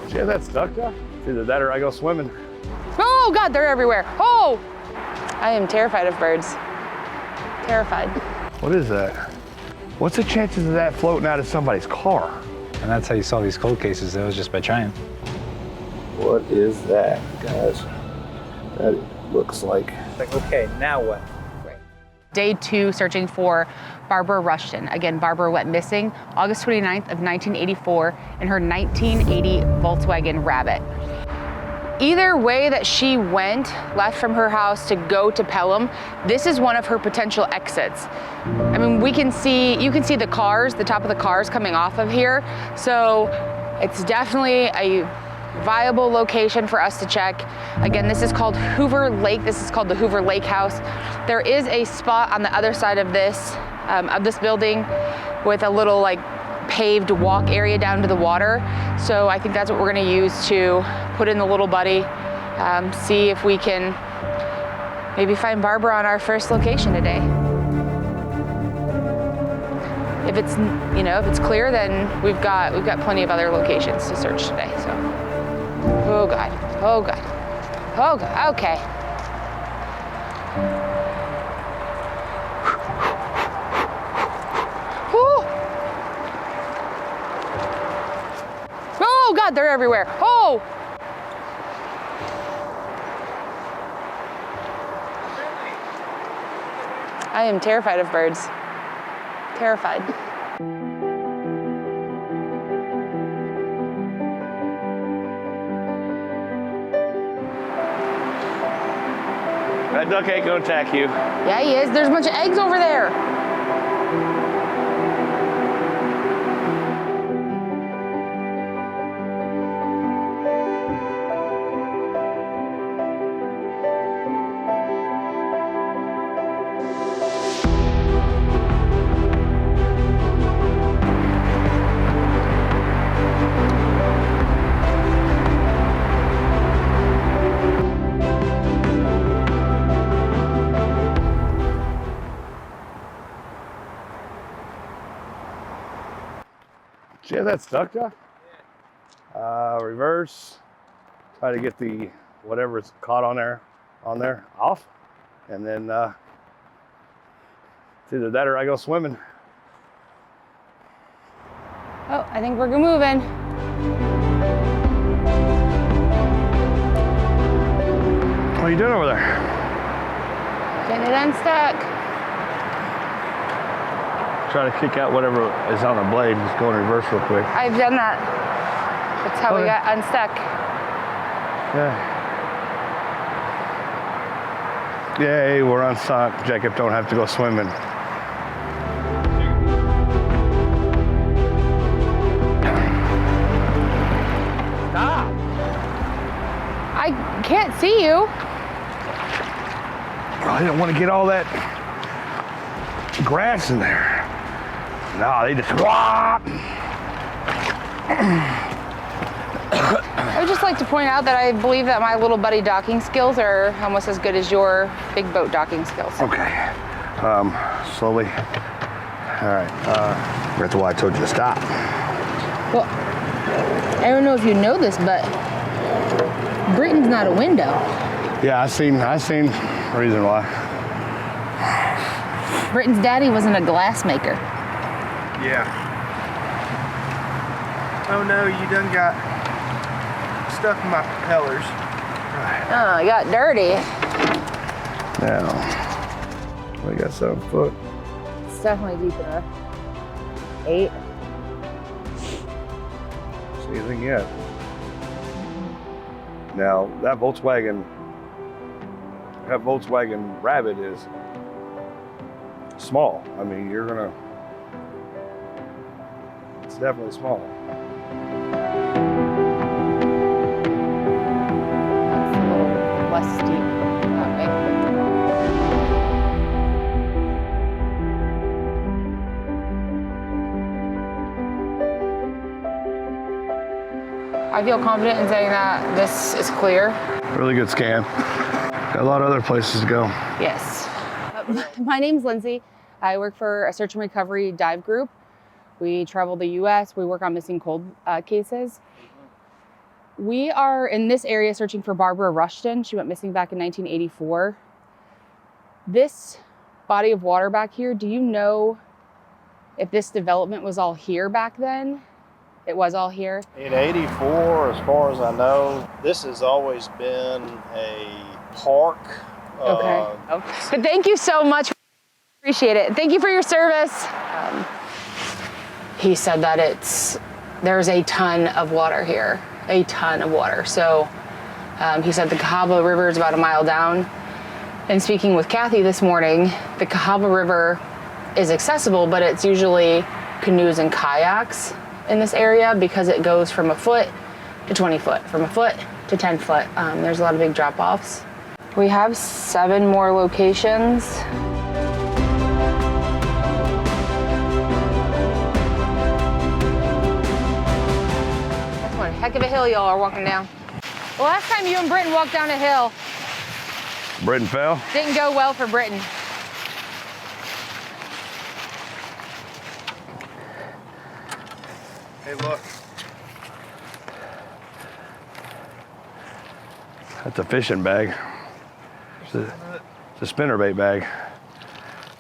See how that's stuck, Josh? It's either that or I go swimming. Oh God, they're everywhere. Oh! I am terrified of birds. Terrified. What is that? What's the chances of that floating out of somebody's car? And that's how you solve these cold cases. That was just by trying. What is that, guys? That looks like... Okay, now what? Day 2 searching for Barbara Rushton. Again, Barbara went missing August 29th of 1984 in her 1980 Volkswagen Rabbit. Either way that she went, left from her house to go to Pelham, this is one of her potential exits. I mean, you can see the cars, the top of the cars coming off of here. So it's definitely a viable location for us to check. Again, this is called Hoover Lake. This is called the Hoover Lake House. There is a spot on the other side of this building with a little like paved walk area down to the water. So I think that's what we're gonna use to put in the little buddy, see if we can maybe find Barbara on our first location today. If it's, if it's clear, then we've got plenty of other locations to search today, so. Oh God, oh God, oh God, okay. Whew. Oh God, they're everywhere. Oh! I am terrified of birds. Terrified. That duck ain't gonna attack you. Yeah, he is. There's a bunch of eggs over there. See how that's stuck, Josh? Yeah. Reverse. Try to get the whatever's caught on there off, and then it's either that or I go swimming. Oh, I think we're moving. What are you doing over there? Getting it unstuck. Try to kick out whatever is on the blade. Just go in reverse real quick. I've done that. That's how we got unstuck. Yeah. Yay, we're unstuck. Jacob don't have to go swimming. Stop! I can't see you. I didn't want to get all that grass in there. No, they just I would just like to point out that I believe that my little buddy docking skills are almost as good as your big boat docking skills. Okay. Slowly. All right. That's why I told you to stop. Well, I don't know if you know this, but Britain's not a window. Yeah, I seen reason why. Britain's daddy wasn't a glass maker. Yeah. Oh no, you done got stuff in my propellers. Right. Oh, I got dirty. Now, we got 7 foot. It's definitely deep enough. 8. See anything yet? Now, that Volkswagen Rabbit is small. I mean, it's definitely small. That's a little less steep that way. I feel confident in saying that this is clear. Really good scan. Got a lot of other places to go. Yes. My name's Lindsay. I work for a search and recovery dive group. We travel the U.S. We work on missing cold cases. We are in this area searching for Barbara Rushton. She went missing back in 1984. This body of water back here, do you know if this development was all here back then? It was all here? In 84, as far as I know, this has always been a park. Okay. But thank you so much. Appreciate it. Thank you for your service. He said that there's a ton of water here, a ton of water. So he said the Cahaba River is about a mile down. And speaking with Kathy this morning, the Cahaba River is accessible, but it's usually canoes and kayaks in this area because it goes from a foot to 20 foot, from a foot to 10 foot. There's a lot of big drop-offs. We have 7 more locations. That's one heck of a hill y'all are walking down. The last time you and Britton walked down a hill, Britton fell. didn't go well for Britton. Hey, look. That's a fishing bag. It's a spinnerbait bag.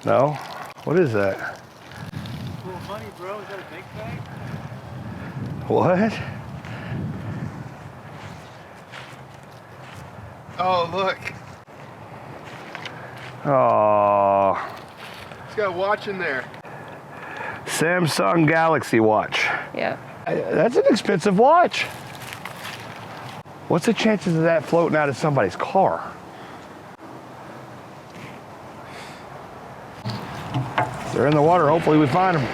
No? What is that? Cool money, bro. Is that a big bag? What? Oh, look. Oh, It's got a watch in there. Samsung Galaxy Watch. Yeah. That's an expensive watch. What's the chances of that floating out of somebody's car? If they're in the water, hopefully we find them.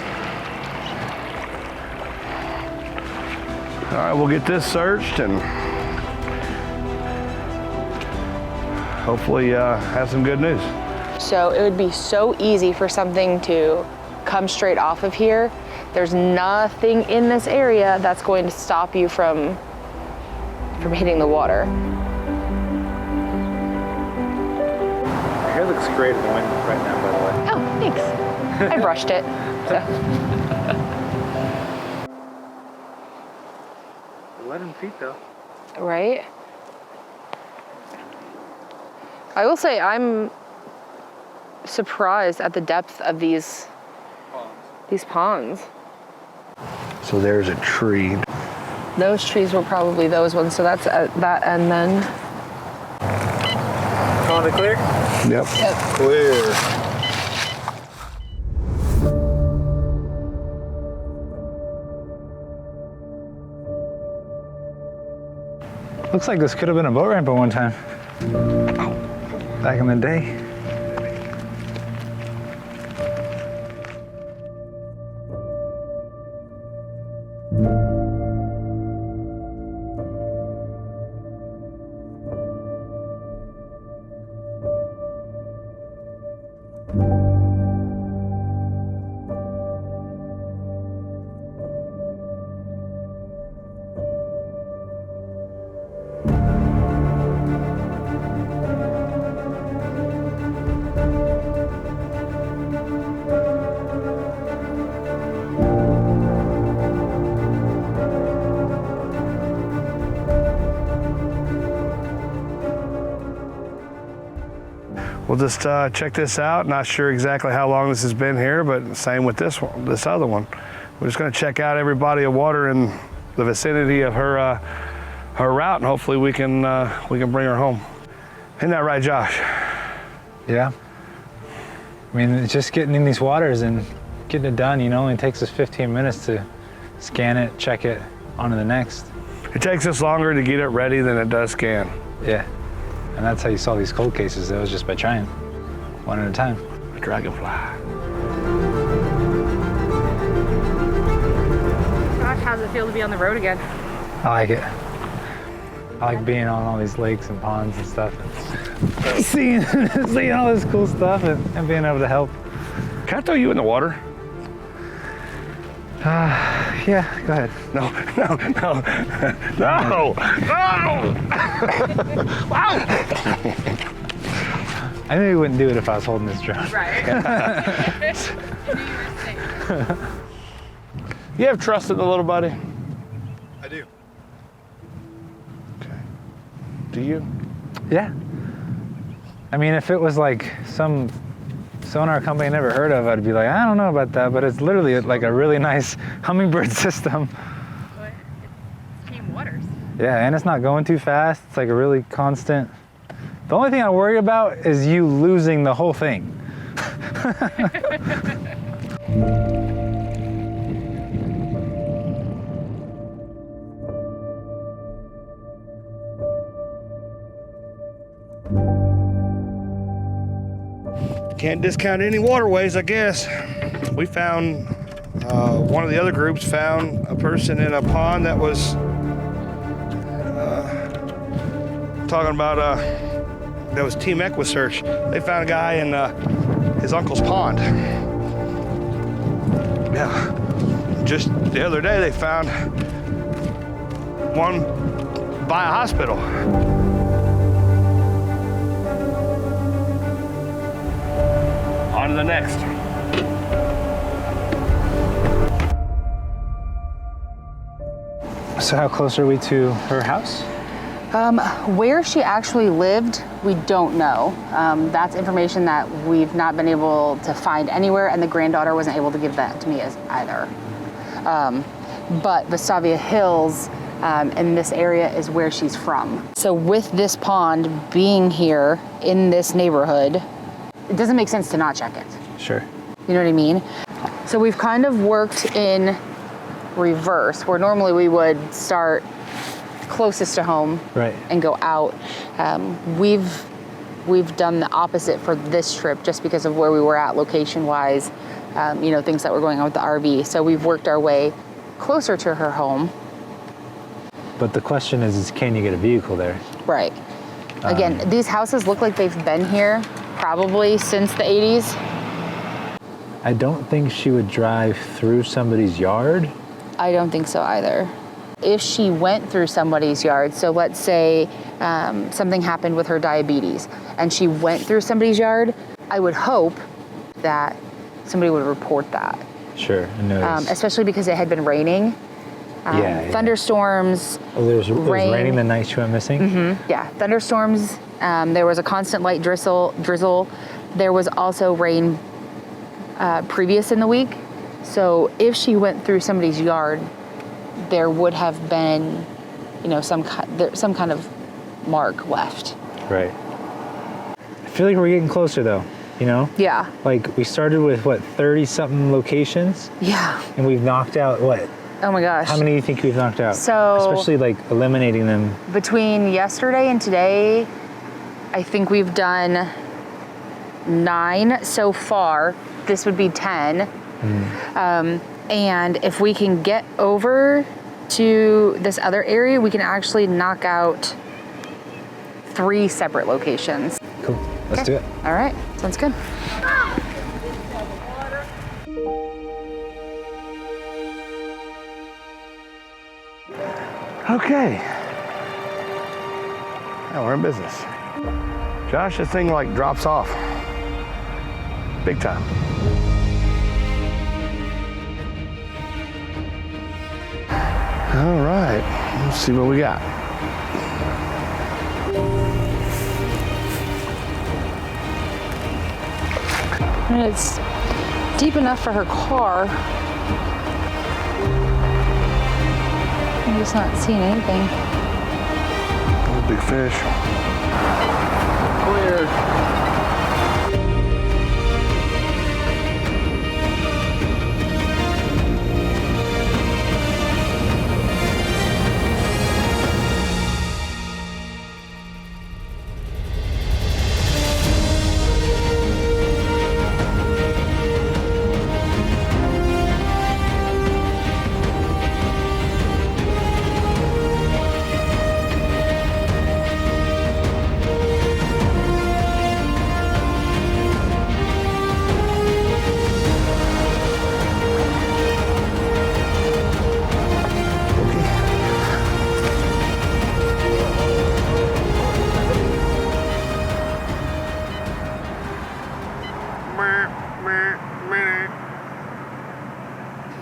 All right, we'll get this searched and hopefully have some good news. So it would be so easy for something to come straight off of here. There's nothing in this area that's going to stop you from hitting the water. Your hair looks great in the wind right now, by the way. Oh, thanks. I brushed it. So. 11 feet though. Right? I will say I'm surprised at the depth of these ponds. So there's a tree. Those trees were probably those ones, so that's at that end then. Calling it clear? Yep. Clear. Looks like this could have been a boat ramp at one time. Back in the day. We'll just check this out. Not sure exactly how long this has been here, but same with this one, this other one. We're just gonna check out every body of water in the vicinity of her route, and hopefully we can bring her home. Isn't that right, Josh? Yeah. I mean, it's just getting in these waters and getting it done, you know, only takes us 15 minutes to scan it, check it, on to the next. It takes us longer to get it ready than it does scan. Yeah. And that's how you saw these cold cases. That was just by trying, one at a time. A dragonfly. Gosh, how does it feel to be on the road again? I like it. I like being on all these lakes and ponds and stuff, and seeing all this cool stuff and being able to help. Can I throw you in the water? Yeah, go ahead. No. I knew you wouldn't do it if I was holding this drone. Right. You have trust in the little buddy? I do. Do you? Yeah. I mean, if it was like some sonar company I never heard of, I'd be like, I don't know about that, but it's literally like a really nice hummingbird system. But it's team waters. Yeah, and it's not going too fast. It's like a really constant. The only thing I worry about is you losing the whole thing. Can't discount any waterways, I guess. We found, one of the other groups found a person in a pond that was talking about, that was Team Equisearch. They found a guy in his uncle's pond. Yeah, just the other day they found one by a hospital. On to the next. So how close are we to her house? Where she actually lived, we don't know. That's information that we've not been able to find anywhere, and the granddaughter wasn't able to give that to me either. But Vestavia Hills in this area is where she's from. So with this pond being here in this neighborhood, it doesn't make sense to not check it. Sure. You know what I mean? So we've kind of worked in reverse, where normally we would start closest to home, Right. and go out. We've done the opposite for this trip, just because of where we were at location-wise, things that were going on with the RV. So we've worked our way closer to her home. But the question is can you get a vehicle there? Right. Again, these houses look like they've been here probably since the 80s. I don't think she would drive through somebody's yard. I don't think so either. If she went through somebody's yard, so let's say something happened with her diabetes and she went through somebody's yard, I would hope that somebody would report that. Sure, I noticed. Especially because it had been raining. Yeah. Thunderstorms. Oh, it was rain. raining the night she went missing? Yeah, thunderstorms. There was a constant light drizzle. There was also rain previous in the week. So if she went through somebody's yard, there would have been, some kind of mark left. Right. I feel like we're getting closer though, Yeah. Like we started with 30-something locations, Yeah. and we've knocked out what? Oh my gosh. How many do you think we've knocked out? So- especially like eliminating them. Between yesterday and today, I think we've done 9 so far. This would be 10. And if we can get over to this other area, we can actually knock out 3 separate locations. Cool. Let's do it. All right, sounds good. Okay. Now we're in business. Josh, this thing like drops off. Big time. All right, let's see what we got. And it's deep enough for her car. I'm just not seeing anything. Oh, big fish. Clear.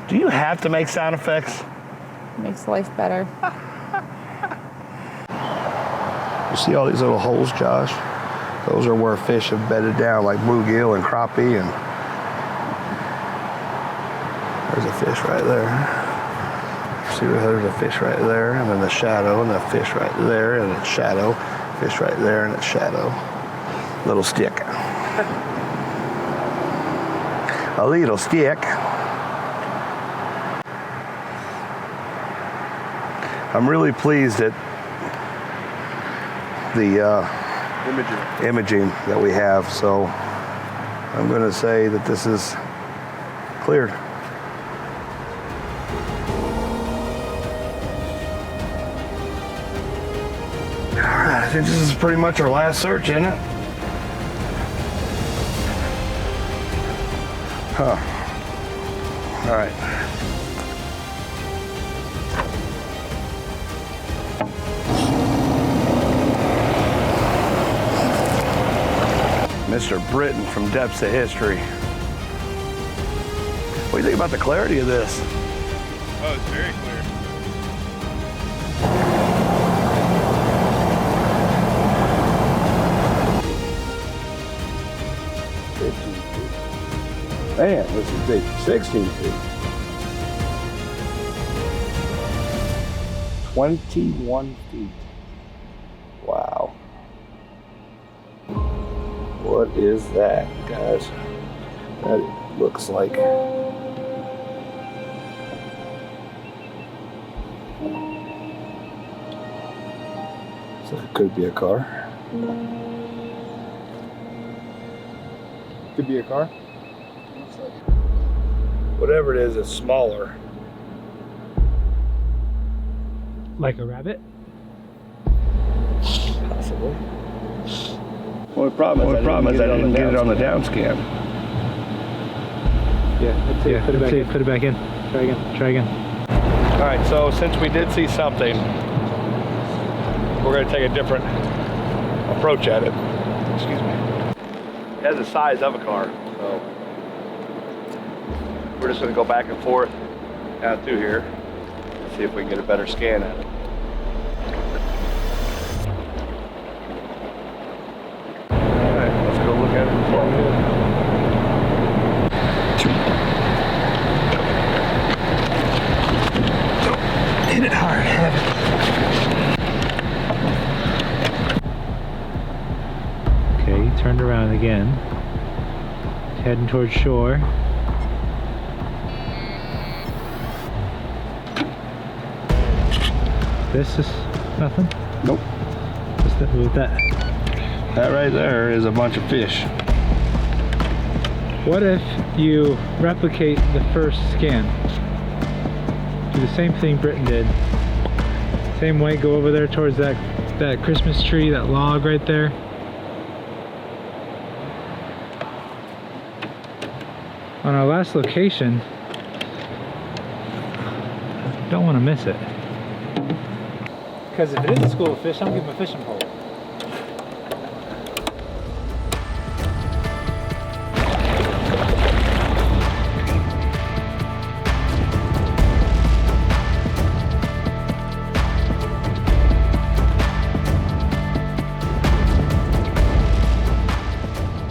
Do you have to make sound effects? Makes life better. You see all these little holes, Josh? Those are where fish have bedded down, like bluegill and crappie, and there's a fish right there. See, there's a fish right there, and then the shadow, and the fish right there, and the shadow, fish right there, and the shadow. Little stick. A little stick. I'm really pleased at the imaging that we have, so I'm going to say that this is cleared. All right, I think this is pretty much our last search, isn't it? Huh. All right. Mr. Britton from Depths of History. What do you think about the clarity of this? Oh, it's very clear. Man, this is deep. 16 feet. 21 feet. Wow. What is that, guys? That looks like... So it could be a car. Could be a car. Whatever it is, it's smaller. Like a rabbit? Possibly. Well, the problem is I didn't get it on the down scan. Yeah, put it back in. Try again. All right, so since we did see something, we're going to take a different approach at it. Excuse me. It has the size of a car, so we're just going to go back and forth down through here and see if we can get a better scan at it. All right, let's go look at it before we do it. Hit it hard, heavy. Okay, turned around again. Heading towards shore. This is nothing? Nope. Just that with that. That right there is a bunch of fish. What if you replicate the first scan? Do the same thing Britton did. Same way, go over there towards that Christmas tree, that log right there. On our last location, don't want to miss it. Because if it is a school of fish, I'm giving a fishing pole.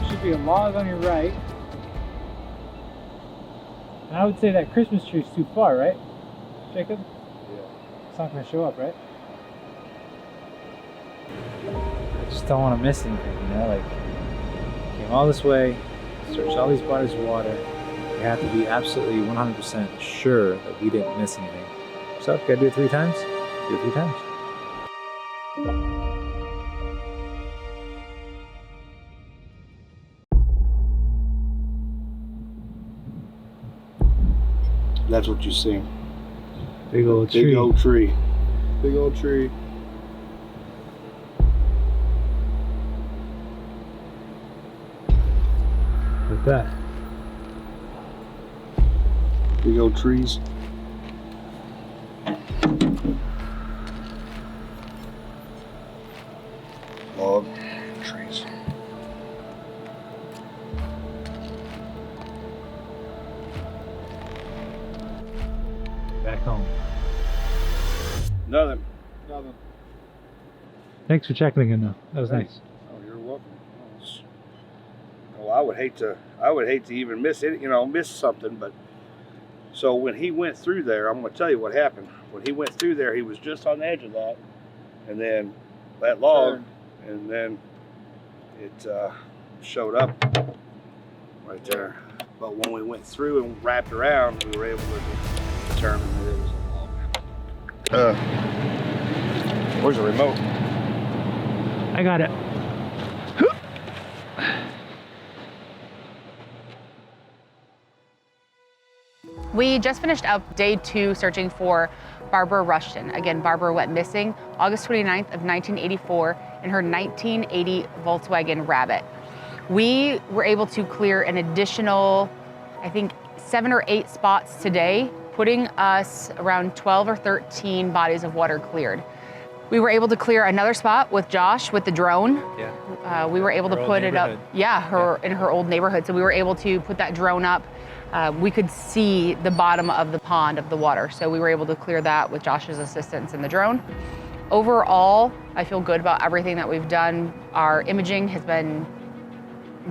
Should be a log on your right. And I would say that Christmas tree is too far, right, Jacob? Yeah. It's not going to show up, right? I just don't want to miss anything, you know? Like, came all this way, searched all these bodies of water. We have to be absolutely 100% sure that we didn't miss anything. So, if you gotta do it 3 times, do it 3 times. That's what you see. Big old tree. Big old tree. Big old tree. Like that. Big old trees. Log trees. Back home. Nothing. Nothing. Thanks for checking again, though. That was nice. Oh, you're welcome. Well, I would hate to even miss it, miss something. But so when he went through there, I'm going to tell you what happened. When he went through there, he was just on the edge of that, and then that log, and then it showed up right there. But when we went through and wrapped around, we were able to determine that it was a log. Where's the remote? I got it. We just finished up day 2 searching for Barbara Rushton. Again, Barbara went missing August 29th of 1984 in her 1980 Volkswagen Rabbit. We were able to clear an additional, I think, 7 or 8 spots today, putting us around 12 or 13 bodies of water cleared. We were able to clear another spot with Josh with the drone. Yeah. We were able to put it up, in her old neighborhood. So we were able to put that drone up. We could see the bottom of the pond of the water. So we were able to clear that with Josh's assistance in the drone. Overall, I feel good about everything that we've done. Our imaging has been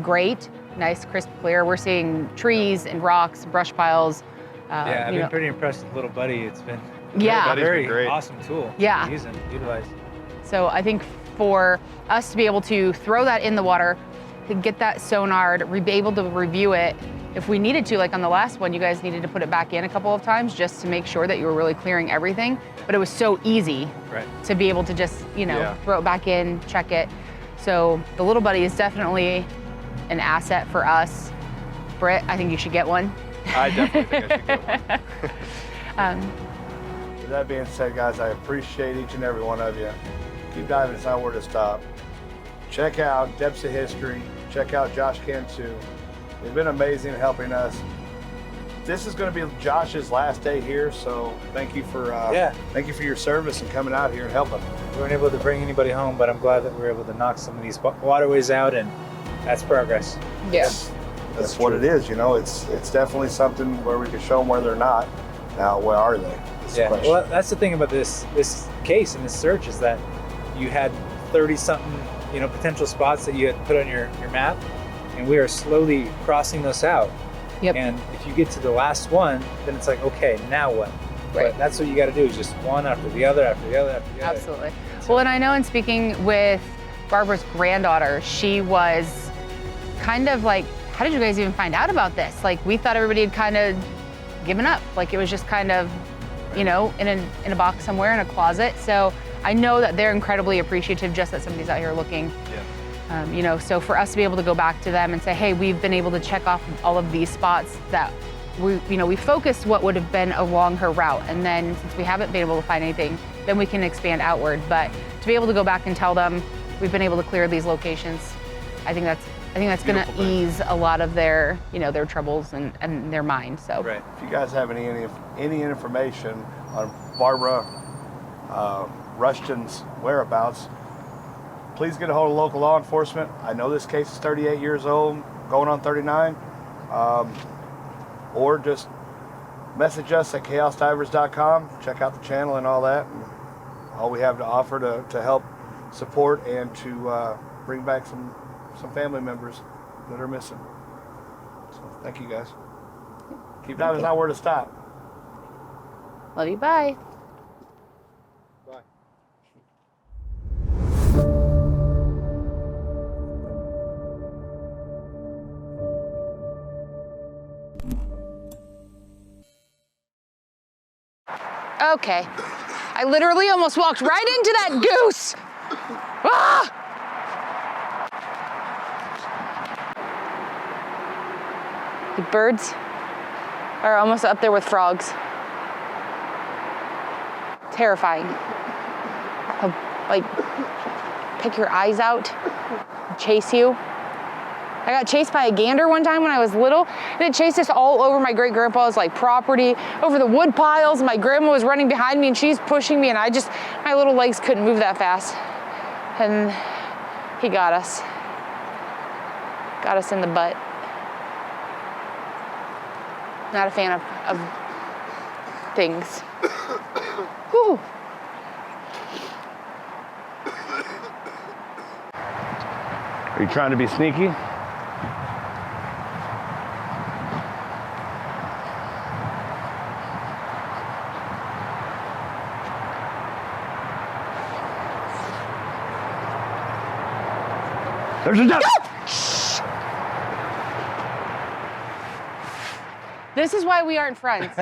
great, nice, crisp, clear. We're seeing trees and rocks, brush piles. I've been pretty impressed with Little Buddy. It's been a Buddy's very awesome tool to use and utilize. So I think for us to be able to throw that in the water, to get that sonar, to be able to review it, if we needed to, like on the last one, you guys needed to put it back in a couple of times just to make sure that you were really clearing everything. But it was so easy to be able to just, throw it back in, check it. So the Little Buddy is definitely an asset for us. Britt, I think you should get one. I definitely think I should get one. With that being said, guys, I appreciate each and every one of you. Keep diving, it's not where to stop. Check out Depths of History. Check out Josh Cantu. They've been amazing helping us. This is going to be Josh's last day here, so thank you for your service and coming out here and helping. We weren't able to bring anybody home, but I'm glad that we were able to knock some of these waterways out, and that's progress. Yes. That's what it is, It's definitely something where we can show them where they're not. Now, where are they? Well, that's the thing about this case and this search is that you had 30-something, potential spots that you had put on your map, and we are slowly crossing those out. Yep. And if you get to the last one, then it's like, okay, now what? Right. But that's what you got to do, is just one after the other, after the other, after the other. Absolutely. Well, and I know in speaking with Barbara's granddaughter, she was kind of like, how did you guys even find out about this? Like, we thought everybody had kind of given up. Like, it was just kind of, in a box somewhere in a closet. So I know that they're incredibly appreciative just that somebody's out here looking. Yeah. So for us to be able to go back to them and say, hey, we've been able to check off all of these spots that we focused what would have been along her route. And then since we haven't been able to find anything, then we can expand outward. But to be able to go back and tell them we've been able to clear these locations, I think that's going to ease a lot of their, their troubles and their mind. So. Right. If you guys have any information on Barbara Rushton's whereabouts, please get a hold of local law enforcement. I know this case is 38 years old, going on 39, or just message us at chaosdivers.com. Check out the channel and all that. And all we have to offer to help support and to bring back some family members that are missing. So thank you guys. Keep diving, is not where to stop. Love you, bye. Bye. Okay. I literally almost walked right into that goose. Ah! The birds are almost up there with frogs. Terrifying. They'll, like, pick your eyes out, chase you. I got chased by a gander one time when I was little, and it chased us all over my great-grandpa's property, over the wood piles. My grandma was running behind me and she's pushing me, and my little legs couldn't move that fast. And he got us. Got us in the butt. Not a fan of things. Whew. Are you trying to be sneaky? There's a duck! This is why we aren't friends.